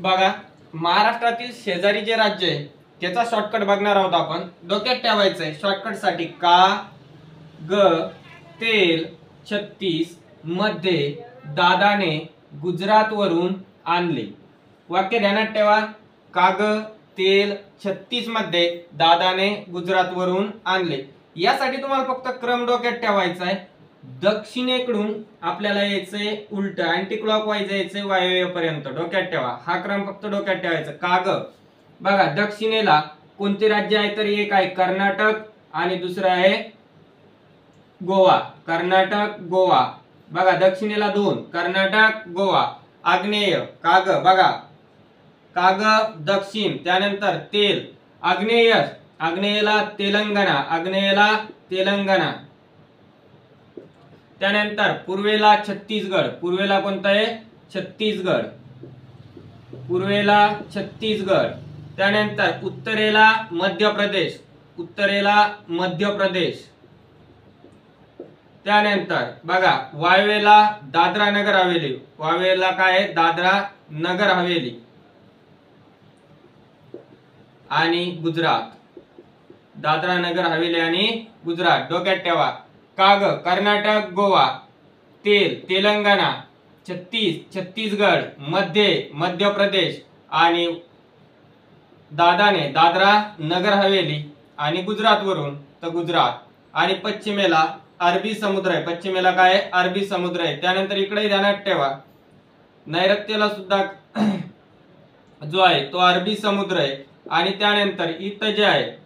बघा, महाराष्ट्रातील शेजारी जे राज्य आहे त्याचा शॉर्टकट बघणार आहोत आपण. डोक्यात ठेवायचंय शॉर्टकट साठी का ग तेल 36 मध्ये दादाने गुजरात वरून आणले. वाक्य ध्यानात ठेवा. काग तेल 36 मध्ये दादाने गुजरात वरून आणले. यासाठी तुम्हाला फक्त क्रम डोक्यात ठेवायचा आहे. दक्षिणेकडून आपल्याला यायचंय उलट, अँटी क्लॉकवाईज यायचंय वायव्येपर्यंत. डोक्यात ठेवा, हा क्रम फक्त डोक्यात ठेवायचा. काग बघा, दक्षिणेला कोणते राज्य आहे तर एक आहे कर्नाटक आणि दुसरं आहे गोवा. कर्नाटक गोवा. बघा, दक्षिणेला दोन, कर्नाटक गोवा. आग्नेय काग बघा, काग दक्षिण, त्यानंतर तेल आग्नेय, आग्नेयला तेलंगणा, आग्नेयला तेलंगणा. त्यानंतर पूर्वेला छत्तीसगड. पूर्वेला कोणतं आहे? छत्तीसगड. पूर्वेला छत्तीसगड. त्यानंतर उत्तरेला मध्य प्रदेश. उत्तरेला मध्य प्रदेश. त्यानंतर बघा, वायव्येला दादरा नगर हवेली. वायव्येला काय आहे? दादरा नगर हवेली. आणि गुजरात. दादरा नगर हवेली आणि गुजरात. डोक्यात ठेवा. काग कर्नाटक गोवा, तेल तेलंगणा, छत्तीसगड, मध्य प्रदेश आणि दादाने दादरा नगर हवेली आणि गुजरात वरून तर गुजरात. आणि पश्चिमेला अरबी समुद्र आहे. पश्चिमेला काय आहे? अरबी समुद्र आहे. त्यानंतर इकडे ध्यानात ठेवा, नैऋत्येला सुद्धा जो आहे तो अरबी समुद्र आहे. आणि त्यानंतर इथं जे आहे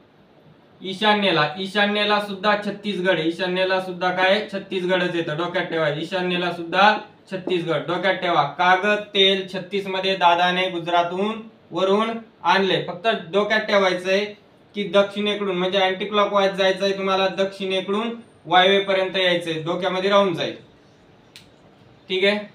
ईशान्येला सुद्धा छत्तीसगड. ईशान्येला सुद्धा काय? छत्तीसगडच येतं. डोक्यात ठेवा, ईशान्येला सुद्धा छत्तीसगड. डोक्यात ठेवा. कागद तेल 36 मध्ये दादाने गुजरातहून वरून आणले. फक्त डोक्यात ठेवायचंय की दक्षिणेकडून म्हणजे अँटी क्लॉकवाईज जायचंय तुम्हाला. दक्षिणेकडून वायव्येपर्यंत यायचंय. डोक्यामध्ये राहून जाईल. ठीक आहे.